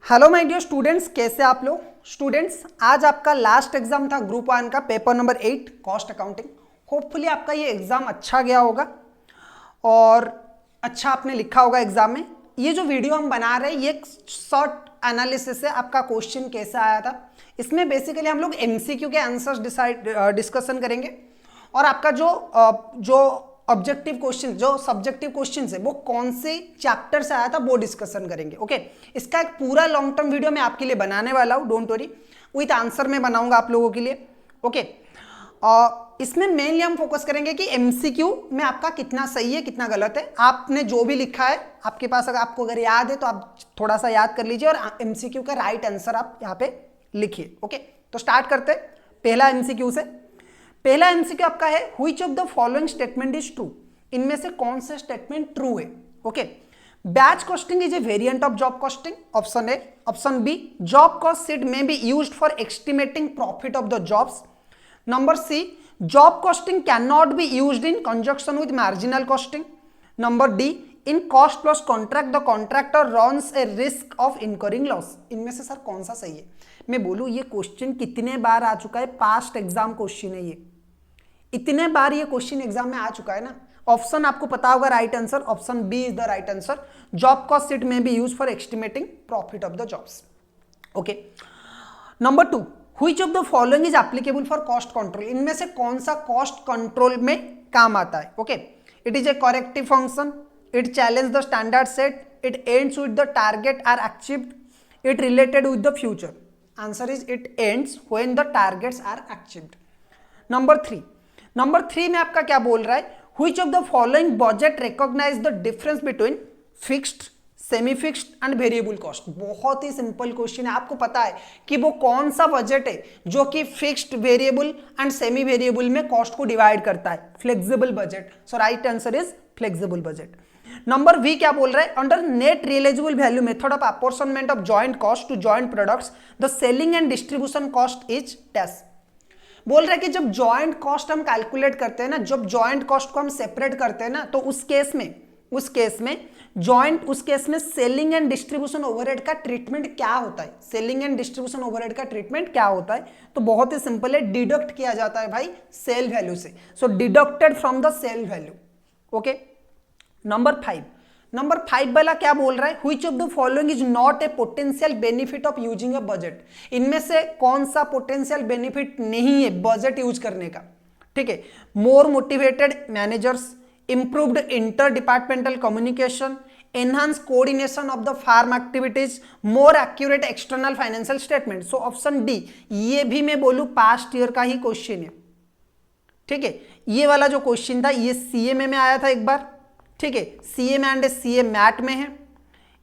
Hello my dear students, कैसे आप लोग स्टूडेंट्स। आज आपका लास्ट एग्जाम था ग्रुप 1 का paper number 8 cost accounting. Hopefully आपका ये एग्जाम अच्छा गया होगा और अच्छा आपने लिखा होगा एग्जाम में। ये जो वीडियो हम बना रहे हैं ये एक शॉर्ट एनालिसिस है, आपका क्वेश्चन कैसे आया था। इसमें बेसिकली हम लोग एमसीक्यू के आंसर्स डिस्कशन करेंगे और आपका जो ऑब्जेक्टिव क्वेश्चन, जो सब्जेक्टिव क्वेश्चन है वो कौन से चैप्टर से आया था वो डिस्कशन करेंगे। ओके, इसका एक पूरा लॉन्ग टर्म वीडियो मैं आपके लिए बनाने वाला हूँ, डोंट वरी, विथ आंसर में बनाऊंगा आप लोगों के लिए। ओके, इसमें मेनली हम फोकस करेंगे कि एमसीक्यू में आपका कितना सही है कितना गलत है। आपने जो भी लिखा है आपके पास आपको अगर याद है तो आप थोड़ा सा याद कर लीजिए और एमसीक्यू का राइट आंसर आप यहाँ पे लिखिए। ओके, तो स्टार्ट करते हैं पहला एमसीक्यू से। पहला एमसीक्यू आपका है, which of the following statement is true. इनमें से कौन सा स्टेटमेंट ट्रू है। Okay, batch costing is a variant of job costing, option A. Option B, job cost sheet may be used for estimating profit of the jobs. Number C, job costing can not be used in conjunction with marginal costing. Number D, in cost loss contract the contractor runs a risk of incurring loss. इनमें से sir कौन सा सही है। मैं बोलूं ये question कितने बार आ चुका है, पास्ट एग्जाम क्वेश्चन है ये, इतने बार ये क्वेश्चन एग्जाम में आ चुका है ना। ऑप्शन आपको पता होगा right answer, option B is the right answer. Job cost sheet में be use for estimating profit of the jobs. Okay, number 2, which of the following is applicable for cost control. इनमें से कौन सा cost control में काम आता है। Okay, it is a corrective function, it challenge the standard set, it ends with the target are achieved, it related with the future. Answer is it ends when the targets are achieved. Number three में आपका क्या बोल रहा है, which of the following budget recognise the difference between fixed, semi fixed and variable cost. बहुत ही simple question है, आपको पता है कि वो कौन सा बजट है जो कि fixed, variable and semi variable में कॉस्ट को डिवाइड करता है। Flexible budget. So right answer is flexible budget. Number V क्या बोल रहा है, under net realisable value method of apportionment of joint cost to joint products the selling and distribution cost is dash. बोल रहा है कि जब जॉइंट कॉस्ट हम कैलकुलेट करते हैं ना, जब जॉइंट कॉस्ट को हम सेपरेट करते हैं ना, तो उस केस में सेलिंग एंड डिस्ट्रीब्यूशन ओवरहेड का ट्रीटमेंट क्या होता है। सेलिंग एंड डिस्ट्रीब्यूशन ओवरहेड का ट्रीटमेंट क्या होता है, तो बहुत ही सिंपल है, डिडक्ट किया जाता है भाई सेल वैल्यू से। So deducted from the sale value. Okay, number 5 वाला क्या बोल रहा है, which of the following is not a potential benefit of using a budget. इनमें से कौन सा पोटेंशियल बेनिफिट नहीं है बजट यूज करने का। ठीक है, more motivated managers, improved inter departmental communication, enhance coordination of the firm activities, more accurate external financial statement. So option D, ये भी मैं बोलूं पास्ट ईयर का ही क्वेश्चन है। ठीक है, ये वाला जो क्वेश्चन था ये सीएमए में आया था एक बार। ठीक है, सीएम एंड सीए मैट में है।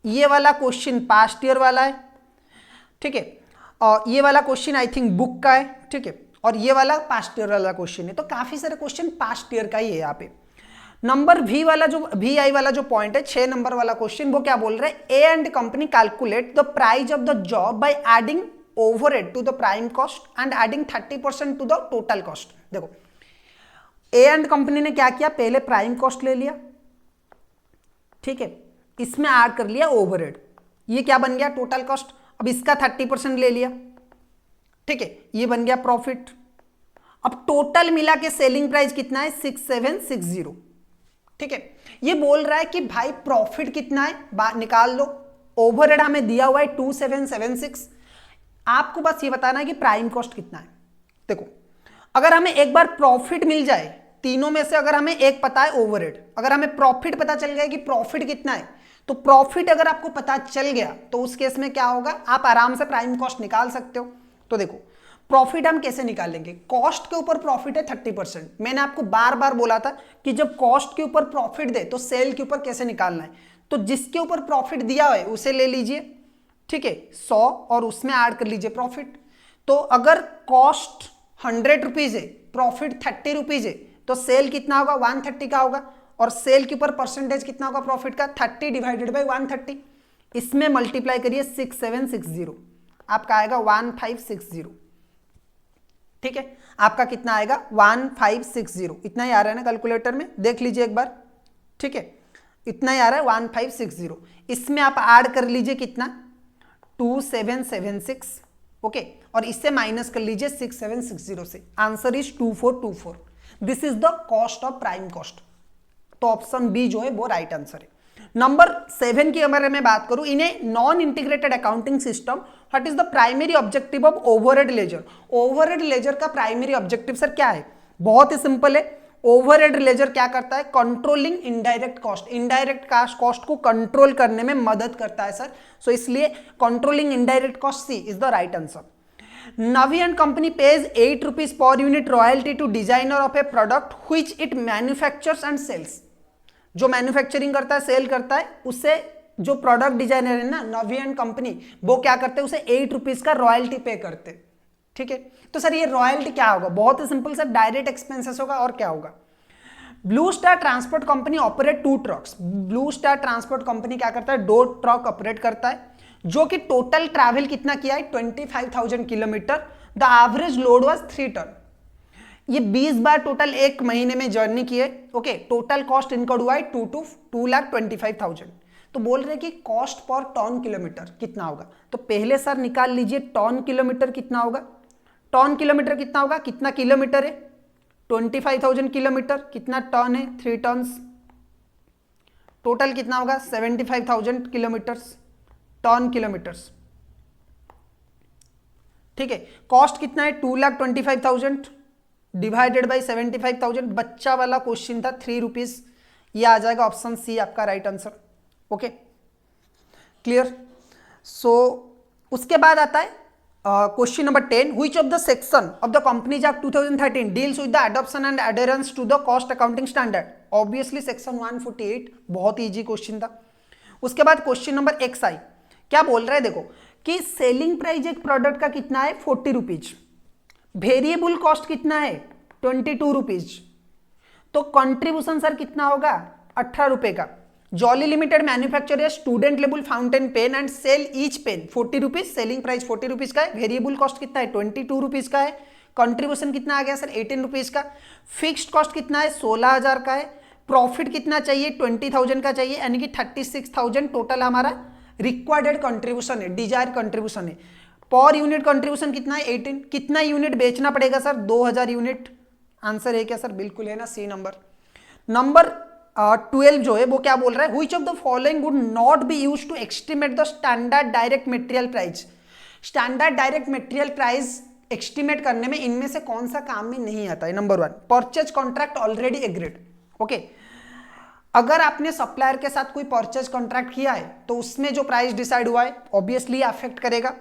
ये वाला क्वेश्चन पास्ट ईयर वाला है। ठीक है, और ये वाला क्वेश्चन आई थिंक बुक का है। ठीक है, और ये वाला पास्ट ईयर वाला क्वेश्चन है, तो काफी सारे क्वेश्चन पास्ट ईयर का ही है यहाँ पे। नंबर वी आई वाला जो पॉइंट है 6 नंबर वाला क्वेश्चन, वो क्या बोल रहा है, A and company calculate the price of the job by adding overhead to the prime cost and adding 30% to the total cost. देखो, ए एंड कंपनी ने क्या किया, पहले प्राइम कॉस्ट ले लिया। ठीक है, इसमें ऐड कर लिया ओवरहेड, ये क्या बन गया टोटल कॉस्ट। अब इसका 30% ले लिया। ठीक है, ये बन गया प्रॉफिट। अब टोटल मिला के सेलिंग प्राइस कितना है, 6760। ठीक है, ये बोल रहा है कि भाई प्रॉफिट कितना है निकाल लो। ओवरहेड हमें दिया हुआ है 2776। आपको बस ये बताना है कि प्राइम कॉस्ट कितना है। देखो, अगर हमें एक बार प्रॉफिट मिल जाए, तीनों में से अगर हमें एक पता है ओवरहेड, अगर हमें प्रॉफिट पता चल गया कि प्रॉफिट कितना है, तो प्रॉफिट अगर आपको पता चल गया तो उस केस में क्या होगा, आप आराम से प्राइम कॉस्ट निकाल सकते हो। तो देखो, प्रॉफिट हम कैसे निकालेंगे, कॉस्ट के ऊपर प्रॉफिट है 30%। मैंने आपको बार बार बोला था कि जब कॉस्ट के ऊपर प्रॉफिट दे तो सेल के ऊपर कैसे निकालना है। तो जिसके ऊपर प्रॉफिट दिया है उसे ले लीजिए। ठीक है, 100 और उसमें ऐड कर लीजिए प्रॉफिट। तो अगर कॉस्ट 100 रुपीज है, प्रॉफिट 30 रुपीज है, तो सेल कितना होगा, 130 का होगा। और सेल के ऊपर परसेंटेज कितना होगा प्रॉफिट का, 30 डिवाइडेड बाई 130। इसमें मल्टीप्लाई करिए 6760, आपका आएगा 1560। ठीक है, आपका कितना आएगा 1560। इतना ही आ रहा है ना कैलकुलेटर में, देख लीजिए एक बार। ठीक है, इतना ही आ रहा है 1560। इसमें आप ऐड कर लीजिए कितना, 2776, ओके, और इससे माइनस कर लीजिए 6760 से, answer is 2424। This is the cost of prime cost. तो ऑप्शन बी जो है वो राइट आंसर है। नंबर 7 की अगर मैं बात करूं, in a non integrated accounting system what is the primary objective of overhead ledger. Overhead ledger का प्राइमरी ऑब्जेक्टिव सर क्या है? बहुत ही सिंपल है। ओवरहेड लेजर क्या करता है? Controlling indirect cost, indirect cost को कंट्रोल करने में मदद करता है सर। सो इसलिए controlling indirect cost, C is the right answer. Navi and company pays 8 rupees per unit royalty to designer of a product which it manufactures and sells। जो manufacturing करता है, सेल करता है, उससे जो प्रोडक्ट डिजाइनर है ना, नवी एंड कंपनी, वो क्या करते हैं? उसे 8 रुपीज का रॉयल्टी पे करते हैं। ठीक है, तो सर ये रॉयल्टी क्या होगा? बहुत ही सिंपल सर, डायरेक्ट एक्सपेंसेस होगा। और क्या होगा? Blue star transport company operate 2 trucks. Blue star transport company क्या करता है? 2 ट्रक ऑपरेट करता है, जो कि टोटल ट्रैवल कितना किया है? 25,000 kilometre. The average load was 3 ton. ये 20 बार टोटल एक महीने में जर्नी की है। ओके, टोटल कॉस्ट इनकर्ड हुआ है 2,25,000। तो बोल रहे कि कॉस्ट पर टन किलोमीटर कितना होगा? तो पहले सर निकाल लीजिए टन किलोमीटर कितना होगा। टन किलोमीटर कितना होगा? कितना किलोमीटर है? 25,000 किलोमीटर। कितना टन है? 3 टन्स। टोटल कितना होगा? 75,000 किलोमीटर्स, टन किलोमीटर्स। ठीक है, कॉस्ट कितना है? 2,25,000 डिवाइडेड बाई 75,000। बच्चा वाला क्वेश्चन था, 3 रुपीज। ये आ जाएगा ऑप्शन सी आपका right answer. Okay, clear. So उसके बाद आता है question number 10, which of the section of the companies act 2013 deals with the adoption and adherence to the cost accounting standard. Obviously section 148, बहुत easy question था। उसके बाद question number x आई, क्या बोल रहा है? देखो कि सेलिंग प्राइस एक प्रोडक्ट का कितना है? 40 रुपीज। वेरिएबल कॉस्ट कितना है? 22 रुपीज। तो कंट्रीब्यूशन सर कितना होगा? 18 रुपए का। Jolly limited manufacture student level fountain pen and sell each pen 40 rupees. Selling price 40 rupees का है। वेरिएबल कॉस्ट कितना है? 22 रुपीज का है। कंट्रीब्यूशन कितना आ गया सर? 18 रुपीज का। फिक्स्ड कॉस्ट कितना है? 16,000 का है। प्रॉफिट कितना चाहिए? 20,000 का चाहिए, यानी कि 36,000 टोटल हमारा रिक्वायर्ड कंट्रीब्यूशन है, डिजायर कंट्रीब्यूशन है। पर यूनिट कंट्रीब्यूशन कितना है? 18। कितना यूनिट बेचना पड़ेगा सर? 2,000 यूनिट। आंसर है क्या सर? बिल्कुल है ना, सी नंबर। नंबर 12 जो है वो क्या बोल रहा है? Which of the following would not be used to estimate the standard direct material price. Standard direct material price estimate करने में इनमें से कौन सा काम में नहीं आता है? Number 1, purchase contract already agreed. Okay, अगर आपने सप्लायर के साथ कोई परचेज कॉन्ट्रैक्ट किया है तो उसमें जो प्राइस डिसाइड हुआ है ऑब्वियसली अफेक्ट करेगा।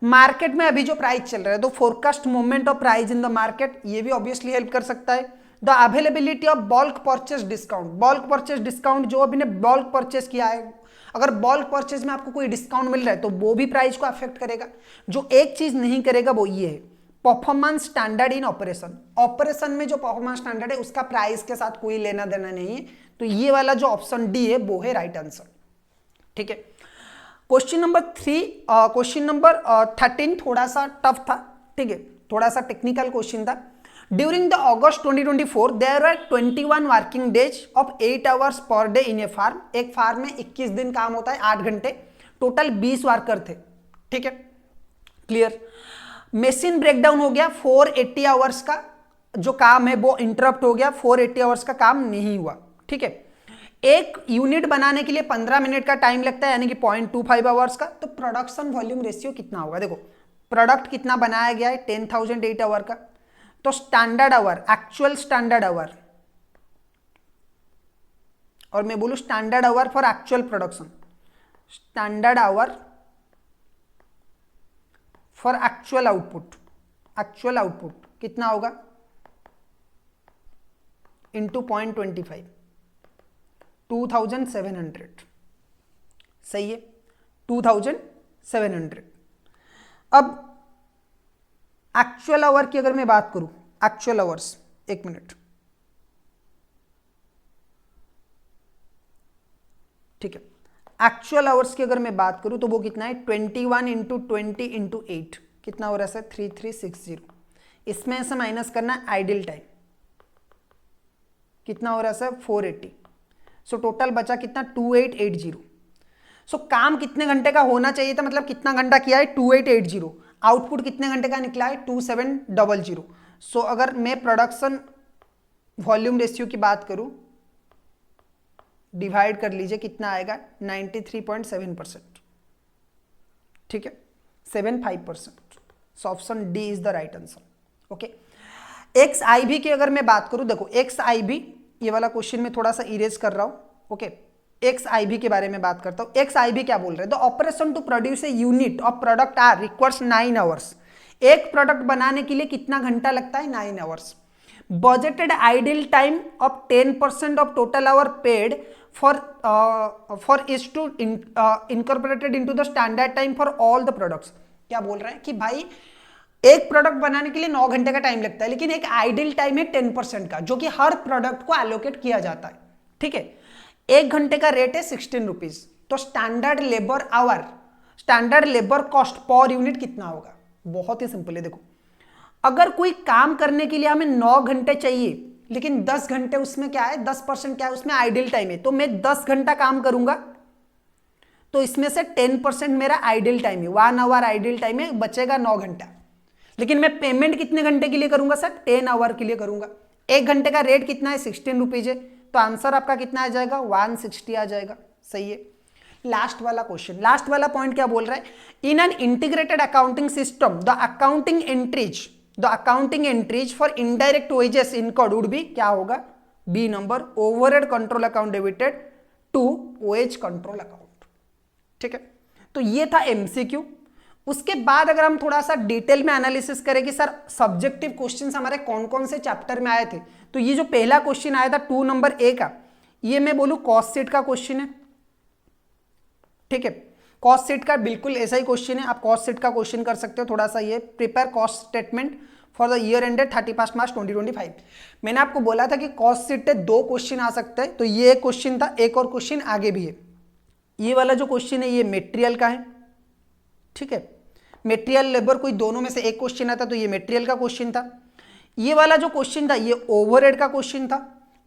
मार्केट में अभी जो प्राइस चल रहा है, तो forecast movement of price in the market, ये भी ऑब्वियसली हेल्प कर सकता है। The availability of bulk purchase discount, bulk purchase discount, जो अभी ने बल्क परचेज किया है, अगर बल्क परचेज में आपको कोई डिस्काउंट मिल रहा है तो वो भी प्राइस को अफेक्ट करेगा। जो एक चीज नहीं करेगा वो ये है, performance standard in operation. Operation में जो परफॉर्मेंस स्टैंडर्ड है उसका प्राइस के साथ कोई लेना देना नहीं है। तो ये वाला जो ऑप्शन डी है वो है राइट आंसर। ठीक है, क्वेश्चन नंबर 3, क्वेश्चन नंबर 13 थोड़ा सा टफ था। ठीक है, थोड़ा सा टेक्निकल क्वेश्चन था। During the August 2024 there are 21 working days of 8 hours per day in a firm. एक फार्म में 21 दिन काम होता है, 8 घंटे। टोटल 20 वर्कर थे। ठीक है, क्लियर। मशीन ब्रेकडाउन हो गया, 480 आवर्स का जो काम है वो इंटरप्ट हो गया, 480 आवर्स का काम नहीं हुआ। ठीक है, एक यूनिट बनाने के लिए 15 मिनट का टाइम लगता है, यानी कि 0.25 आवर्स का। तो प्रोडक्शन वॉल्यूम रेशियो कितना होगा? देखो प्रोडक्ट कितना बनाया गया है? 10,008 आवर का। तो standard our, actual standard our, और मैं बोलूं standard hour for actual production, standard hour for actual output, actual output कितना होगा? इंटू 0.25, 2,700। सही है, 2,700। अब एक्चुअल आवर की अगर मैं बात करूं, एक्चुअल आवर्स, एक मिनट। ठीक है, एक्चुअल आवर्स की अगर मैं बात करूं तो वो कितना है? 21 इंटू 20 इंटू 8, कितना हो रहा है? 3360। इसमें से माइनस करना है आइडल टाइम, कितना हो रहा है सर? 480। सो टोटल बचा कितना? 2880। सो काम कितने घंटे का होना चाहिए था, मतलब कितना घंटा किया है 2880, आउटपुट कितने घंटे का निकला है 2700। सो अगर मैं प्रोडक्शन वॉल्यूम रेशियो की बात करूं, डिवाइड कर लीजिए कितना आएगा 93.7%, ठीक है 75%। So option D is the right answer. Okay, X I B की अगर मैं बात करूं, देखो एक्स आई बी, ये वाला क्वेश्चन में थोड़ा सा इरेज कर रहा हूं। ओके, एक्स आई बी के बारे में बात करता हूं। एक्स आई बी क्या बोल रहे हैं, the operation to produce a unit of product R requires 9 hours. एक प्रोडक्ट बनाने के लिए कितना घंटा लगता है 9 hours. Budgeted idle time of 10% of total hour paid for is to incorporated into the standard time for all the products. क्या बोल रहे हैं कि भाई एक प्रोडक्ट बनाने के लिए 9 घंटे का टाइम लगता है, लेकिन एक आइडल टाइम है 10% का, जो कि हर प्रोडक्ट को एलोकेट किया जाता है। ठीक है, 1 घंटे का रेट है 16 रुपीज। तो standard labour our, standard labour cost per unit कितना होगा? बहुत ही सिंपल है। देखो, अगर कोई काम करने के लिए हमें 9 घंटे चाहिए, लेकिन 10 घंटे उसमें क्या है, 10% क्या है उसमें आइडल टाइम है, तो मैं 10 घंटा काम करूंगा, तो इसमें से 10% मेरा आइडल टाइम है, 1 आवर आइडल टाइम है, बचेगा 9 घंटा। लेकिन मैं पेमेंट कितने घंटे के लिए करूंगा सर? 10 आवर के लिए करूंगा। 1 घंटे का रेट कितना है? 16 रुपीज है। तो आंसर आपका कितना आ जाएगा? 160 आ जाएगा। सही है। लास्ट वाला क्वेश्चन, लास्ट वाला पॉइंट क्या बोल रहा है? In an integrated accounting system the accounting entries for indirect wages incurred would be, क्या होगा? B number, overhead control account debited to wage control account. ठीक है, तो ये था एमसीक्यू। उसके बाद अगर हम थोड़ा सा डिटेल में एनालिसिस करें कि सर सब्जेक्टिव क्वेश्चंस हमारे कौन कौन से चैप्टर में आए थे, तो ये जो पहला क्वेश्चन आया था 2 नंबर ए का, ये मैं बोलूं कॉस्ट शीट का क्वेश्चन है। ठीक है, कॉस्ट शीट का बिल्कुल ऐसा ही क्वेश्चन है, आप कॉस्ट शीट का क्वेश्चन कर सकते हो। थोड़ा सा ये prepare cost statement for the year ended 31 मार्च 2025। मैंने आपको बोला था कि कॉस्ट शीट पे 2 क्वेश्चन आ सकते हैं, तो ये एक क्वेश्चन था, एक और क्वेश्चन आगे भी है। ये वाला जो क्वेश्चन है ये मेटेरियल का है। ठीक है, मेटेरियल लेबर कोई दोनों में से एक क्वेश्चन आता, तो ये मेटेरियल का क्वेश्चन था। ये वाला जो क्वेश्चन था ये ओवरहेड का क्वेश्चन था,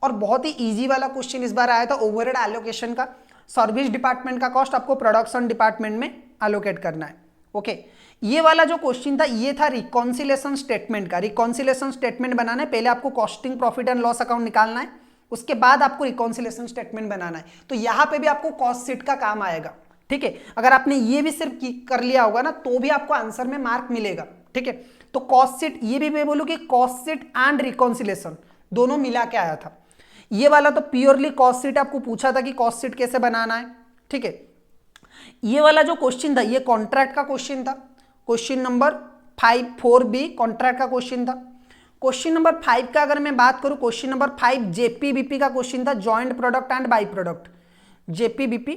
और बहुत ही इजी वाला क्वेश्चन इस बार आया था ओवरहेड एलोकेशन का। सर्विस डिपार्टमेंट का कॉस्ट आपको प्रोडक्शन डिपार्टमेंट में एलोकेट करना है। ओके, ये वाला जो क्वेश्चन था ये था रिकॉन्सिलेशन स्टेटमेंट का। रिकॉन्सिलेशन स्टेटमेंट बनाना है, पहले आपको costing profit and loss account निकालना है, उसके बाद आपको रिकॉन्सिलेशन स्टेटमेंट बनाना है। तो यहां पे भी आपको कॉस्ट शीट का काम आएगा। ठीक है, अगर आपने ये भी सिर्फ कर लिया होगा ना, तो भी आपको आंसर में मार्क मिलेगा। ठीक है, तो कॉस्ट शीट, ये भी मैं बोलूं कि कॉस्ट शीट एंड रिकॉन्सिलेशन दोनों मिला के आया था। ये वाला तो प्योरली कॉस्ट शीट, आपको पूछा था कि कॉस्ट शीट कैसे बनाना है। ठीक है, ये वाला जो क्वेश्चन था ये कॉन्ट्रैक्ट का क्वेश्चन था, क्वेश्चन नंबर 4B कॉन्ट्रैक्ट का क्वेश्चन था। क्वेश्चन नंबर 5 का अगर मैं बात करूं, क्वेश्चन नंबर 5 जेपीबीपी का क्वेश्चन था, joint product and by product. जेपीबीपी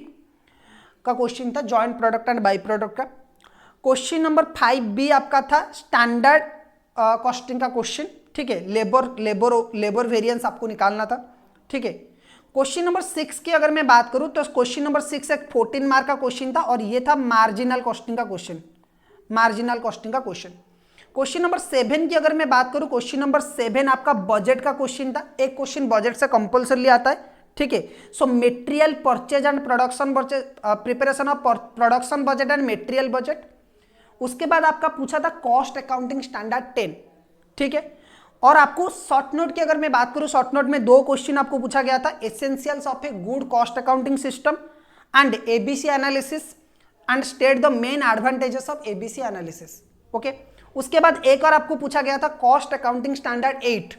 का क्वेश्चन था, joint product and by product का। क्वेश्चन नंबर 5B आपका था स्टैंडर्ड कॉस्टिंग का क्वेश्चन। ठीक है, लेबर वेरिएंस आपको निकालना था। ठीक है, क्वेश्चन नंबर 6 की अगर मैं बात करूं, तो क्वेश्चन नंबर 6 एक 14 मार्क का क्वेश्चन था, और ये था मार्जिनल कॉस्टिंग का क्वेश्चन। मार्जिनल कॉस्टिंग का क्वेश्चन। क्वेश्चन नंबर 7 की अगर मैं बात करूं, क्वेश्चन नंबर 7 आपका बजट का क्वेश्चन था। एक क्वेश्चन बजट से कंपल्सरी आता है। ठीक है, so material purchase and production budget, preparation of production budget and material budget. उसके बाद आपका पूछा था कॉस्ट अकाउंटिंग स्टैंडर्ड 10। ठीक है, और आपको शॉर्ट नोट की अगर मैं बात करूं, शॉर्ट नोट में 2 क्वेश्चन आपको पूछा गया था, essentials of a good cost accounting system and ABC analysis and state the main advantages of ABC analysis. Okay, उसके बाद एक और आपको पूछा गया था cost accounting standard 8,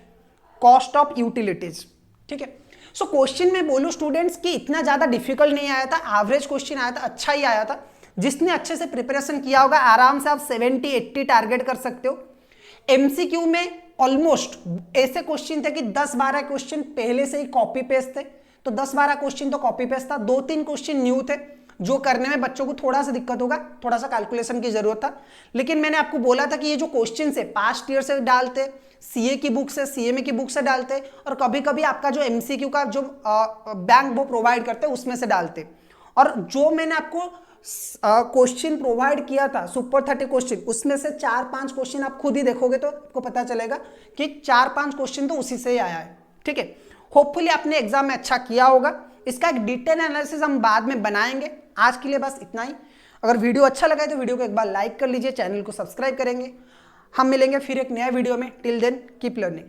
cost of utilities. ठीक है, सो क्वेश्चन में बोलूं स्टूडेंट्स कि इतना ज्यादा डिफिकल्ट नहीं आया था, एवरेज क्वेश्चन आया था, अच्छा ही आया था। जिसने अच्छे से प्रिपरेशन किया होगा आराम से आप 70-80 टारगेट कर सकते हो। एमसीक्यू में ऑलमोस्ट ऐसे क्वेश्चन थे कि 10-12 क्वेश्चन पहले से ही कॉपी पेस्ट थे, तो 10-12 क्वेश्चन तो कॉपी पेस्ट था, 2-3 क्वेश्चन न्यू थे, जो करने में बच्चों को थोड़ा सा दिक्कत होगा, थोड़ा सा कैलकुलेशन की जरूरत था। लेकिन मैंने आपको बोला था कि ये जो क्वेश्चन है पास्ट ईयर से डालते, सीए की बुक से, सीएमए की बुक से डालते, और कभी कभी आपका जो एमसीक्यू का जो बैंक वो प्रोवाइड करते उसमें से डालते। और जो मैंने आपको क्वेश्चन प्रोवाइड किया था सुपर 30 क्वेश्चन, उसमें से 4-5 क्वेश्चन आप खुद ही देखोगे तो आपको पता चलेगा कि 4-5 क्वेश्चन तो उसी से ही आया है। ठीक है, होपफुली आपने एग्जाम में अच्छा किया होगा। इसका एक डिटेल एनालिसिस हम बाद में बनाएंगे, आज के लिए बस इतना ही। अगर वीडियो अच्छा लगा है तो वीडियो को एक बार लाइक कर लीजिए, चैनल को सब्सक्राइब करेंगे। हम मिलेंगे फिर एक नया वीडियो में। Till then keep learning.